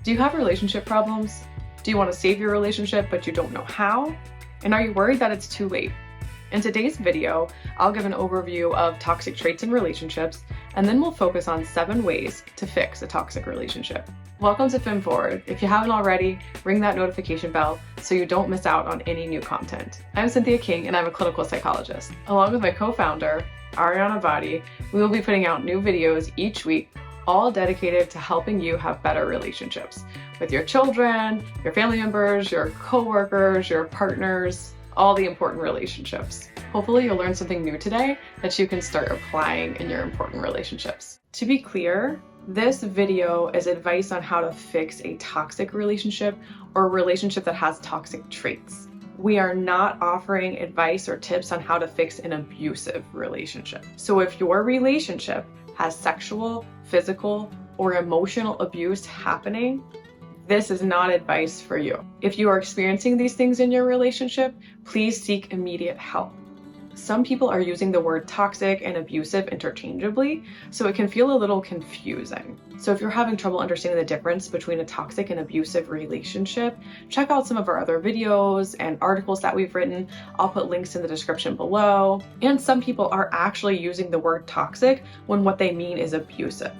Do you have relationship problems? Do you want to save your relationship but you don't know how? And are you worried that it's too late? In today's video, I'll give an overview of toxic traits in relationships, and then we'll focus on 7 ways to fix a toxic relationship. Welcome to Fem Forward. If you haven't already, ring that notification bell so you don't miss out on any new content. I'm Cynthia King and I'm a clinical psychologist. Along with my co-founder, Ariana Vadi, we will be putting out new videos each week, all dedicated to helping you have better relationships with your children, your family members, your coworkers, your partners, all the important relationships. Hopefully you'll learn something new today that you can start applying in your important relationships. To be clear, this video is advice on how to fix a toxic relationship or a relationship that has toxic traits. We are not offering advice or tips on how to fix an abusive relationship. So if your relationship has sexual, physical, or emotional abuse happening, this is not advice for you. If you are experiencing these things in your relationship, please seek immediate help. Some people are using the word toxic and abusive interchangeably, so it can feel a little confusing. So if you're having trouble understanding the difference between a toxic and abusive relationship, check out some of our other videos and articles that we've written. I'll put links in the description below. And some people are actually using the word toxic when what they mean is abusive.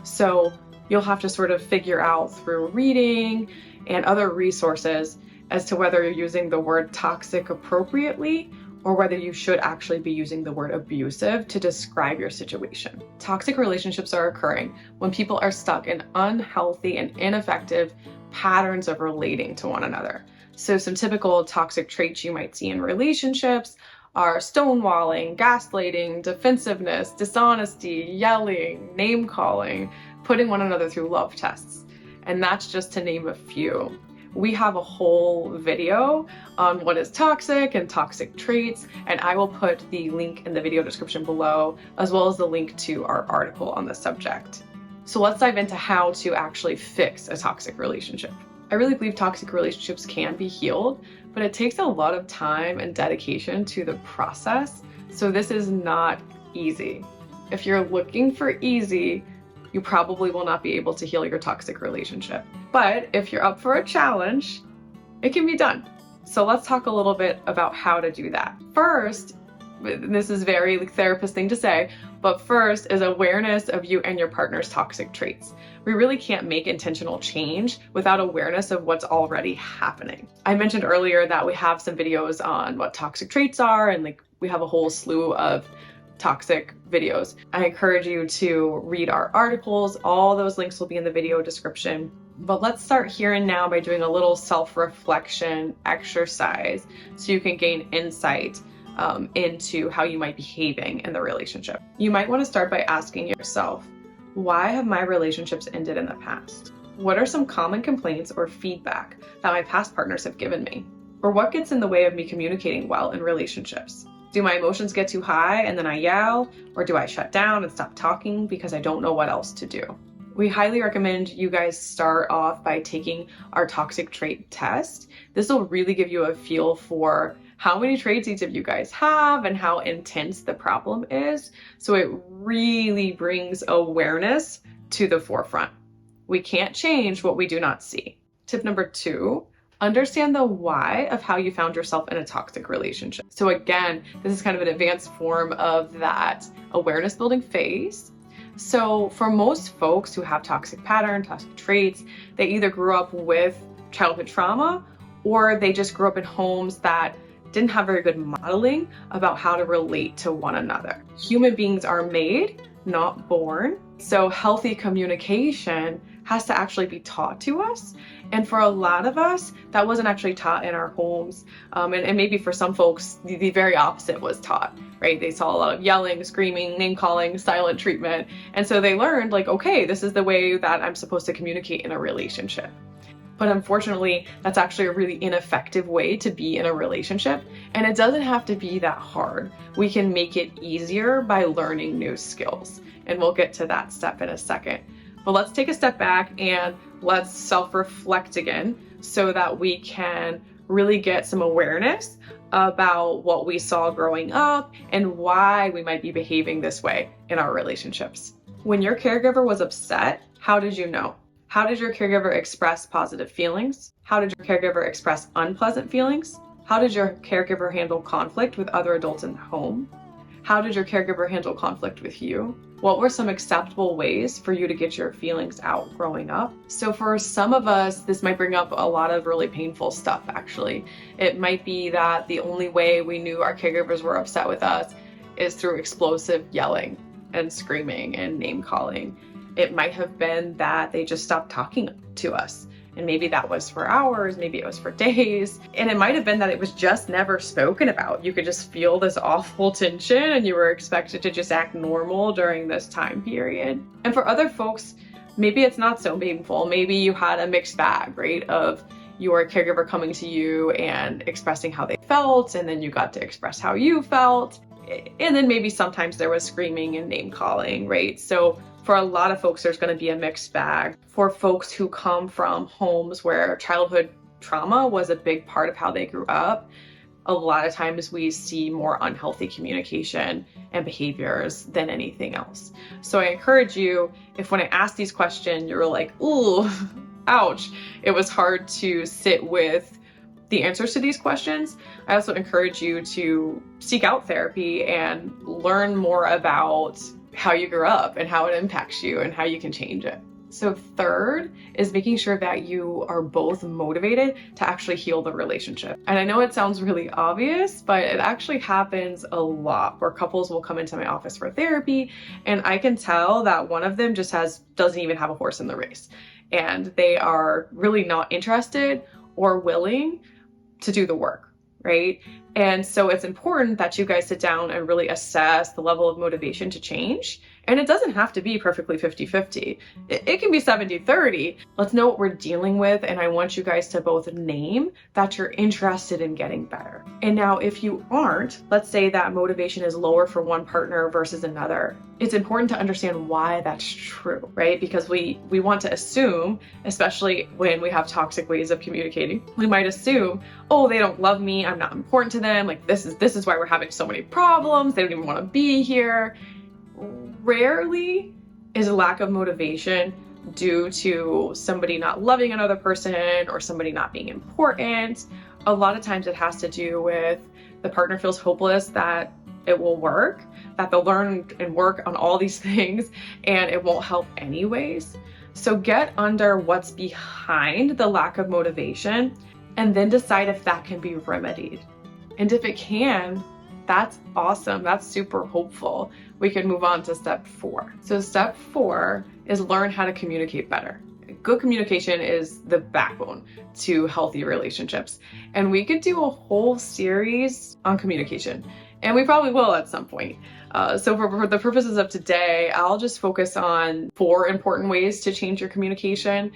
So you'll have to sort of figure out through reading and other resources as to whether you're using the word toxic appropriately or whether you should actually be using the word abusive to describe your situation. Toxic relationships are occurring when people are stuck in unhealthy and ineffective patterns of relating to one another. So some typical toxic traits you might see in relationships are stonewalling, gaslighting, defensiveness, dishonesty, yelling, name calling, putting one another through love tests. And that's just to name a few. We have a whole video on what is toxic and toxic traits, and I will put the link in the video description below, as well as the link to our article on the subject. So let's dive into how to actually fix a toxic relationship. I really believe toxic relationships can be healed, but it takes a lot of time and dedication to the process, so this is not easy. If you're looking for easy, you probably will not be able to heal your toxic relationship. But if you're up for a challenge, it can be done. So let's talk a little bit about how to do that. First, this is very therapist thing to say, but first is awareness of you and your partner's toxic traits. We really can't make intentional change without awareness of what's already happening. I mentioned earlier that we have some videos on what toxic traits are, and we have a whole slew of toxic videos. I encourage you to read our articles. All those links will be in the video description. But let's start here and now by doing a little self-reflection exercise so you can gain insight into how you might be behaving in the relationship. You might want to start by asking yourself, why have my relationships ended in the past? What are some common complaints or feedback that my past partners have given me? Or what gets in the way of me communicating well in relationships? Do my emotions get too high and then I yell? Or do I shut down and stop talking because I don't know what else to do? We highly recommend you guys start off by taking our toxic trait test. This will really give you a feel for how many traits each of you guys have and how intense the problem is. So it really brings awareness to the forefront. We can't change what we do not see. Tip number 2, understand the why of how you found yourself in a toxic relationship. So again, this is kind of an advanced form of that awareness building phase. So for most folks who have toxic patterns, toxic traits, they either grew up with childhood trauma or they just grew up in homes that didn't have very good modeling about how to relate to one another. Human beings are made, not born. So healthy communication has to actually be taught to us. And for a lot of us, that wasn't actually taught in our homes. And maybe for some folks, the very opposite was taught, right? They saw a lot of yelling, screaming, name calling, silent treatment. And so they learned okay, this is the way that I'm supposed to communicate in a relationship. But unfortunately, that's actually a really ineffective way to be in a relationship. And it doesn't have to be that hard. We can make it easier by learning new skills. And we'll get to that step in a second. But let's take a step back and let's self-reflect again so that we can really get some awareness about what we saw growing up and why we might be behaving this way in our relationships. When your caregiver was upset, how did you know? How did your caregiver express positive feelings? How did your caregiver express unpleasant feelings? How did your caregiver handle conflict with other adults in the home? How did your caregiver handle conflict with you? What were some acceptable ways for you to get your feelings out growing up? So for some of us, this might bring up a lot of really painful stuff, actually. It might be that the only way we knew our caregivers were upset with us is through explosive yelling and screaming and name calling. It might have been that they just stopped talking to us. And maybe that was for hours, maybe it was for days. And it might have been that it was just never spoken about. You could just feel this awful tension and you were expected to just act normal during this time period. And for other folks, maybe it's not so painful. Maybe you had a mixed bag, right? Of your caregiver coming to you and expressing how they felt, and then you got to express how you felt. And then maybe sometimes there was screaming and name calling, right? So for a lot of folks, there's going to be a mixed bag. For folks who come from homes where childhood trauma was a big part of how they grew up, a lot of times we see more unhealthy communication and behaviors than anything else. So I encourage you, if when I ask these questions, you're like, ooh, ouch, it was hard to sit with the answers to these questions, I also encourage you to seek out therapy and learn more about how you grew up and how it impacts you and how you can change it. So third is making sure that you are both motivated to actually heal the relationship. And I know it sounds really obvious, but it actually happens a lot where couples will come into my office for therapy and I can tell that one of them just doesn't even have a horse in the race. And they are really not interested or willing to do the work, right? And so it's important that you guys sit down and really assess the level of motivation to change. And it doesn't have to be perfectly 50-50. It can be 70-30. Let's know what we're dealing with. And I want you guys to both name that you're interested in getting better. And now if you aren't, let's say that motivation is lower for one partner versus another. It's important to understand why that's true, right? Because we want to assume, especially when we have toxic ways of communicating, we might assume, oh, they don't love me, I'm not important to them, like this is why we're having so many problems, they don't even want to be here. Rarely is a lack of motivation due to somebody not loving another person or somebody not being important. A lot of times it has to do with the partner feels hopeless that it will work, that they'll learn and work on all these things and it won't help anyways. So get under what's behind the lack of motivation and then decide if that can be remedied. And if it can, that's awesome. That's super hopeful. We can move on to step 4. So step 4 is learn how to communicate better. Good communication is the backbone to healthy relationships. And we could do a whole series on communication. And we probably will at some point. So for the purposes of today, I'll just focus on 4 important ways to change your communication.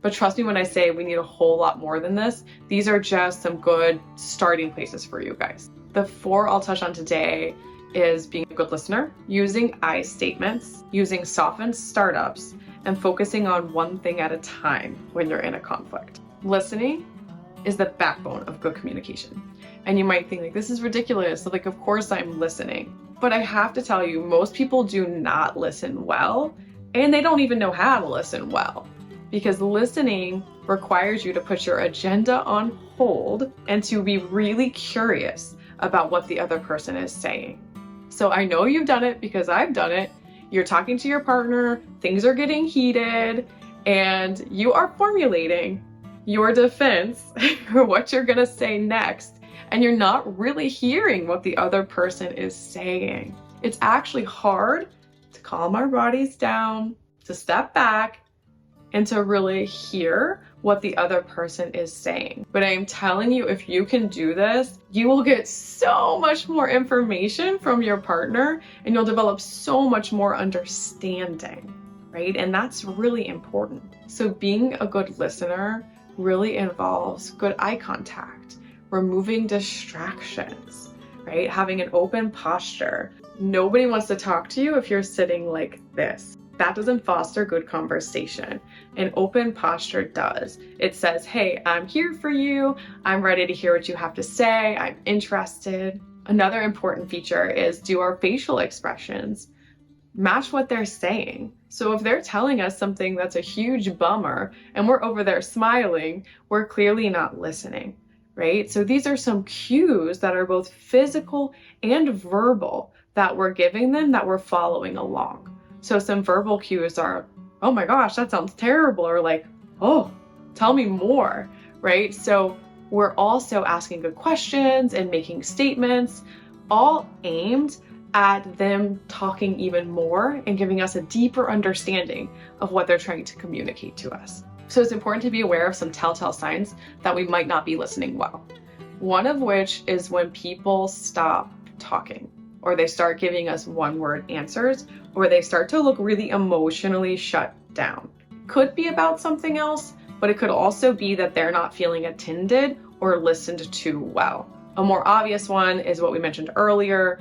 But trust me when I say we need a whole lot more than this. These are just some good starting places for you guys. The 4 I'll touch on today is being a good listener, using I statements, using softened startups, and focusing on one thing at a time when you're in a conflict. Listening is the backbone of good communication. And you might think like, this is ridiculous. So like, of course I'm listening. But I have to tell you, most people do not listen well, and they don't even know how to listen well. Because listening requires you to put your agenda on hold and to be really curious about what the other person is saying. So I know you've done it because I've done it. You're talking to your partner, things are getting heated, and you are formulating your defense for what you're gonna say next. And you're not really hearing what the other person is saying. It's actually hard to calm our bodies down, to step back, and to really hear what the other person is saying. But I'm telling you, if you can do this, you will get so much more information from your partner and you'll develop so much more understanding, right? And that's really important. So being a good listener really involves good eye contact, removing distractions, right? Having an open posture. Nobody wants to talk to you if you're sitting like this. That doesn't foster good conversation. An open posture does. It says, hey, I'm here for you. I'm ready to hear what you have to say. I'm interested. Another important feature is do our facial expressions match what they're saying? So if they're telling us something that's a huge bummer and we're over there smiling, we're clearly not listening, right? So these are some cues that are both physical and verbal that we're giving them, that we're following along. So some verbal cues are, oh my gosh, that sounds terrible, or like, oh, tell me more, right? So we're also asking good questions and making statements, all aimed at them talking even more and giving us a deeper understanding of what they're trying to communicate to us. So it's important to be aware of some telltale signs that we might not be listening well. One of which is when people stop talking, or they start giving us one-word answers, or they start to look really emotionally shut down. Could be about something else, but it could also be that they're not feeling attended or listened to well. A more obvious one is what we mentioned earlier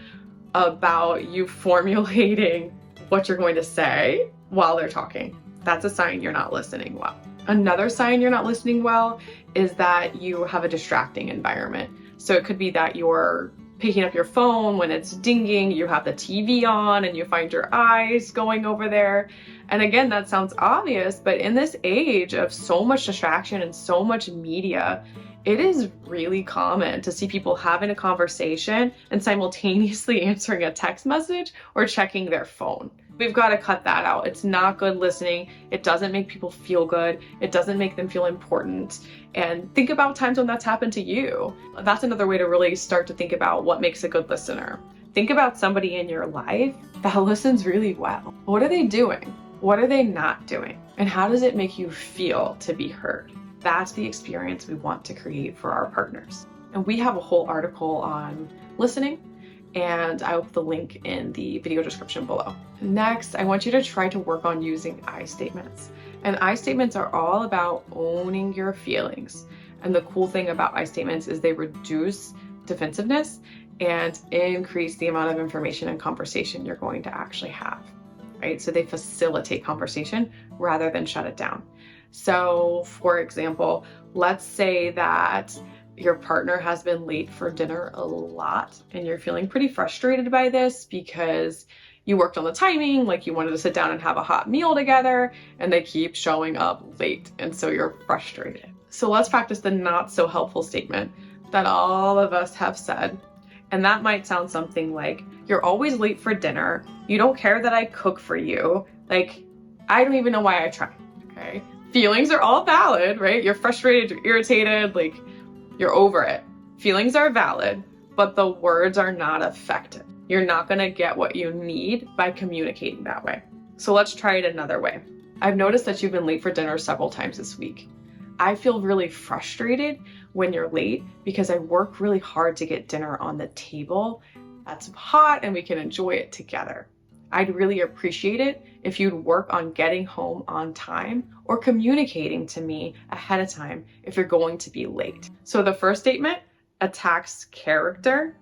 about you formulating what you're going to say while they're talking. That's a sign you're not listening well. Another sign you're not listening well is that you have a distracting environment. So it could be that you're picking up your phone when it's dinging, you have the TV on, and you find your eyes going over there. And again, that sounds obvious, but in this age of so much distraction and so much media, it is really common to see people having a conversation and simultaneously answering a text message or checking their phone. We've got to cut that out. It's not good listening. It doesn't make people feel good. It doesn't make them feel important. And think about times when that's happened to you. That's another way to really start to think about what makes a good listener. Think about somebody in your life that listens really well. What are they doing? What are they not doing? And how does it make you feel to be heard? That's the experience we want to create for our partners. And we have a whole article on listening, and I will put the link in the video description below. Next, I want you to try to work on using I statements. And I statements are all about owning your feelings. And the cool thing about I statements is they reduce defensiveness and increase the amount of information and conversation you're going to actually have, right? So they facilitate conversation rather than shut it down. So for example, let's say that your partner has been late for dinner a lot and you're feeling pretty frustrated by this because you worked on the timing, like you wanted to sit down and have a hot meal together, and they keep showing up late, and so you're frustrated. So let's practice the not so helpful statement that all of us have said. And that might sound something like, you're always late for dinner, you don't care that I cook for you, like, I don't even know why I try, okay? Feelings are all valid, right? You're frustrated, you're irritated, like, you're over it. Feelings are valid, but the words are not effective. You're not gonna get what you need by communicating that way. So let's try it another way. I've noticed that you've been late for dinner several times this week. I feel really frustrated when you're late because I work really hard to get dinner on the table that's hot and we can enjoy it together. I'd really appreciate it if you'd work on getting home on time or communicating to me ahead of time if you're going to be late. So the first statement attacks character.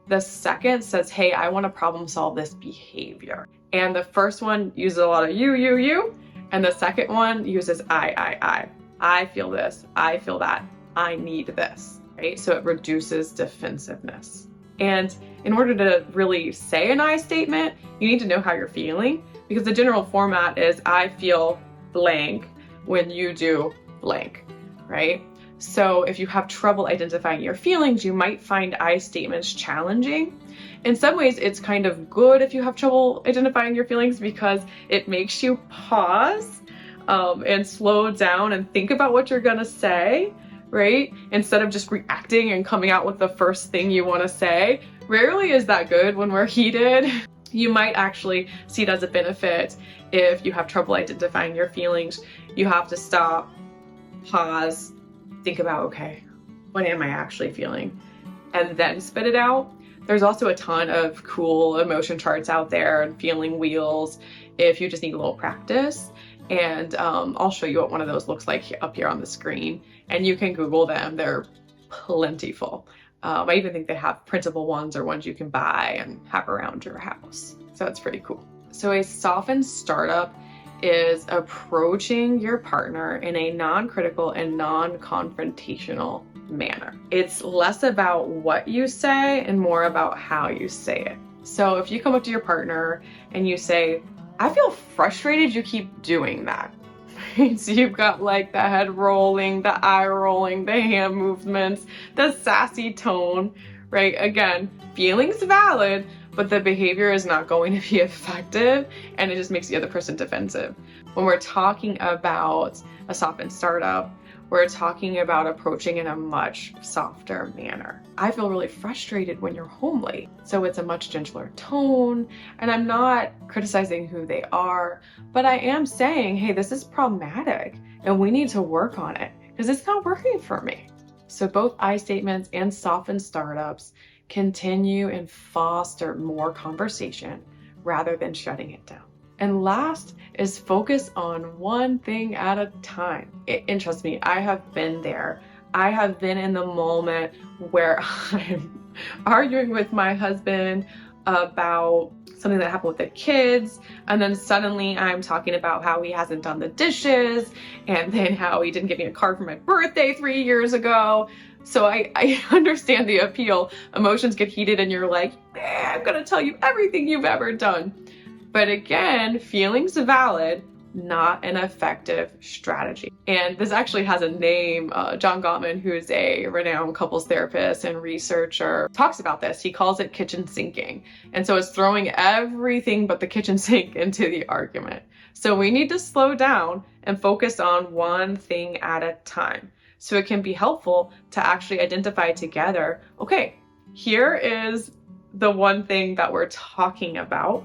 The second says, hey, I want to problem solve this behavior. And the first one uses a lot of you. And the second one uses I. I feel this, I feel that, I need this, right? So it reduces defensiveness. And in order to really say an I statement, you need to know how you're feeling, because the general format is I feel blank when you do blank, right? So if you have trouble identifying your feelings, you might find I statements challenging. In some ways, it's kind of good if you have trouble identifying your feelings because it makes you pause and slow down and think about what you're gonna say, right? Instead of just reacting and coming out with the first thing you wanna say. Rarely is that good when we're heated. You might actually see it as a benefit if you have trouble identifying your feelings. You have to stop, pause, think about, okay, what am I actually feeling? And then spit it out. There's also a ton of cool emotion charts out there and feeling wheels if you just need a little practice. And I'll show you what one of those looks like up here on the screen. And you can Google them, they're plentiful. I even think they have printable ones or ones you can buy and have around your house. So it's pretty cool. So a softened startup is approaching your partner in a non-critical and non-confrontational manner. It's less about what you say and more about how you say it. So if you come up to your partner and you say, I feel frustrated you keep doing that. So you've got like the head rolling, the eye rolling, the hand movements, the sassy tone, right? Again, feelings valid, but the behavior is not going to be effective and it just makes the other person defensive. When we're talking about a softened startup, we're talking about approaching in a much softer manner. I feel really frustrated when you're home late. So it's a much gentler tone, and I'm not criticizing who they are, but I am saying, hey, this is problematic and we need to work on it because it's not working for me. So both I statements and softened startups continue and foster more conversation rather than shutting it down. And last is focus on one thing at a time. And trust me, I have been there. I have been in the moment where I'm arguing with my husband about something that happened with the kids, and then suddenly I'm talking about how he hasn't done the dishes, and then how he didn't give me a card for my birthday 3 years ago. So I understand the appeal. Emotions get heated and you're like, I'm gonna tell you everything you've ever done. But again, feelings valid, not an effective strategy. And this actually has a name. John Gottman, who's a renowned couples therapist and researcher, talks about this. He calls it kitchen sinking. And so it's throwing everything but the kitchen sink into the argument. So we need to slow down and focus on one thing at a time. So it can be helpful to actually identify together, okay, here is the one thing that we're talking about.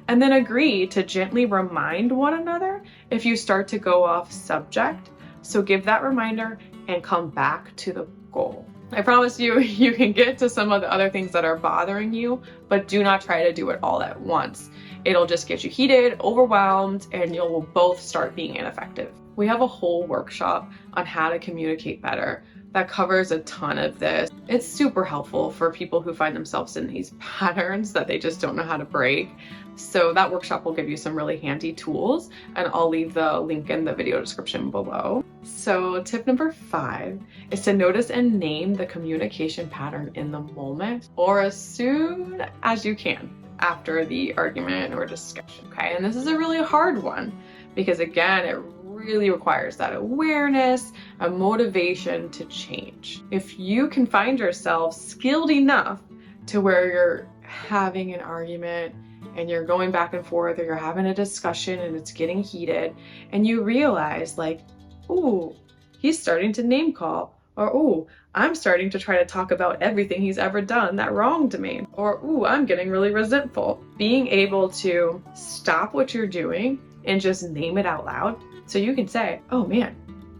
And then agree to gently remind one another if you start to go off subject. So give that reminder and come back to the goal. I promise you, you can get to some of the other things that are bothering you, but do not try to do it all at once. It'll just get you heated, overwhelmed, and you'll both start being ineffective. We have a whole workshop on how to communicate better that covers a ton of this. It's super helpful for people who find themselves in these patterns that they just don't know how to break. So that workshop will give you some really handy tools, and I'll leave the link in the video description below. So tip number 5 is to notice and name the communication pattern in the moment or as soon as you can after the argument or discussion, okay? And this is a really hard one because again, it really requires that awareness and motivation to change. If you can find yourself skilled enough to where you're having an argument and you're going back and forth, or you're having a discussion and it's getting heated, and you realize like, ooh, he's starting to name call, or ooh, I'm starting to try to talk about everything he's ever done that wronged me, or ooh, I'm getting really resentful. Being able to stop what you're doing and just name it out loud. So you can say, oh man,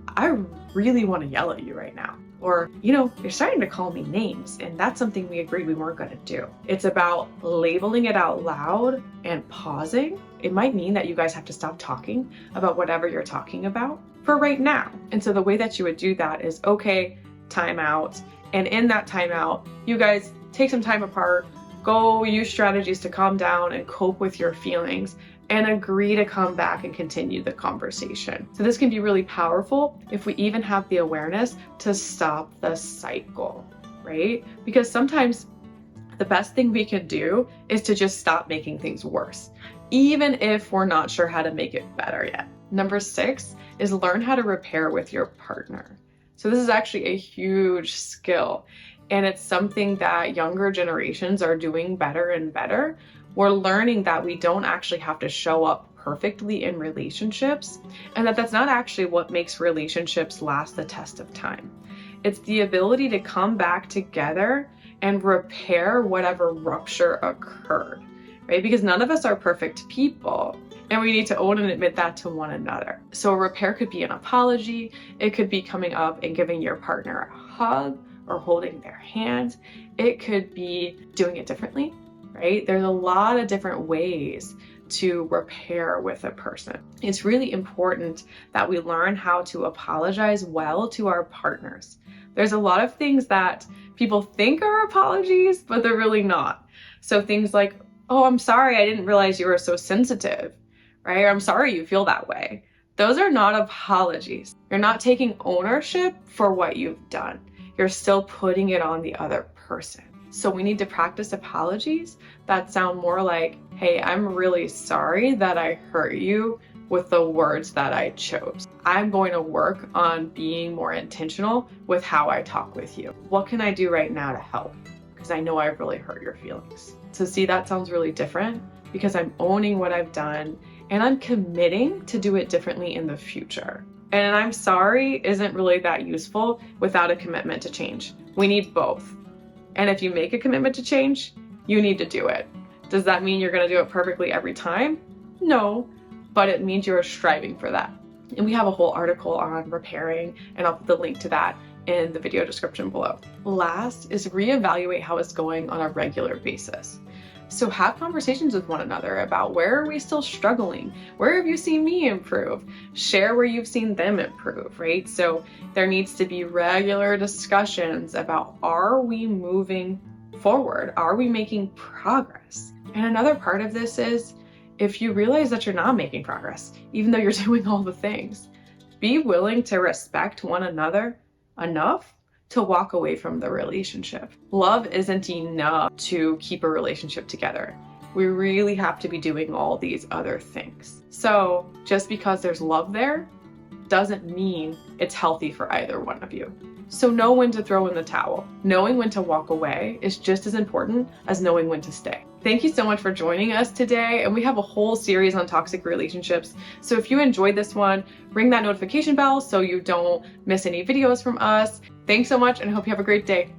I really want to yell at you right now. Or, you know, you're starting to call me names, and that's something we agreed we weren't going to do. It's about labeling it out loud and pausing. It might mean that you guys have to stop talking about whatever you're talking about for right now. And so the way that you would do that is, okay, time out. And in that timeout, you guys take some time apart, go use strategies to calm down and cope with your feelings, and agree to come back and continue the conversation. So this can be really powerful if we even have the awareness to stop the cycle, right? Because sometimes the best thing we can do is to just stop making things worse, even if we're not sure how to make it better yet. Number 6 is learn how to repair with your partner. So this is actually a huge skill, and it's something that younger generations are doing better and better. We're learning that we don't actually have to show up perfectly in relationships, and that's not actually what makes relationships last the test of time. It's the ability to come back together and repair whatever rupture occurred, right? Because none of us are perfect people, and we need to own and admit that to one another. So a repair could be an apology. It could be coming up and giving your partner a hug or holding their hand. It could be doing it differently, right? There's a lot of different ways to repair with a person. It's really important that we learn how to apologize well to our partners. There's a lot of things that people think are apologies, but they're really not. So things like, oh, I'm sorry, I didn't realize you were so sensitive, right? Or I'm sorry you feel that way. Those are not apologies. You're not taking ownership for what you've done. You're still putting it on the other person. So we need to practice apologies that sound more like, hey, I'm really sorry that I hurt you with the words that I chose. I'm going to work on being more intentional with how I talk with you. What can I do right now to help? Because I know I've really hurt your feelings. So see, that sounds really different because I'm owning what I've done and I'm committing to do it differently in the future. And I'm sorry isn't really that useful without a commitment to change. We need both. And if you make a commitment to change, you need to do it. Does that mean you're going to do it perfectly every time? No, but it means you're striving for that. And we have a whole article on repairing, and I'll put the link to that in the video description below. Last is reevaluate how it's going on a regular basis. So have conversations with one another about where are we still struggling? Where have you seen me improve? Share where you've seen them improve, right? So there needs to be regular discussions about, are we moving forward? Are we making progress? And another part of this is, if you realize that you're not making progress, even though you're doing all the things, be willing to respect one another enough to walk away from the relationship. Love isn't enough to keep a relationship together. We really have to be doing all these other things. So just because there's love there doesn't mean it's healthy for either one of you. So know when to throw in the towel. Knowing when to walk away is just as important as knowing when to stay. Thank you so much for joining us today. And we have a whole series on toxic relationships. So if you enjoyed this one, ring that notification bell so you don't miss any videos from us. Thanks so much and I hope you have a great day.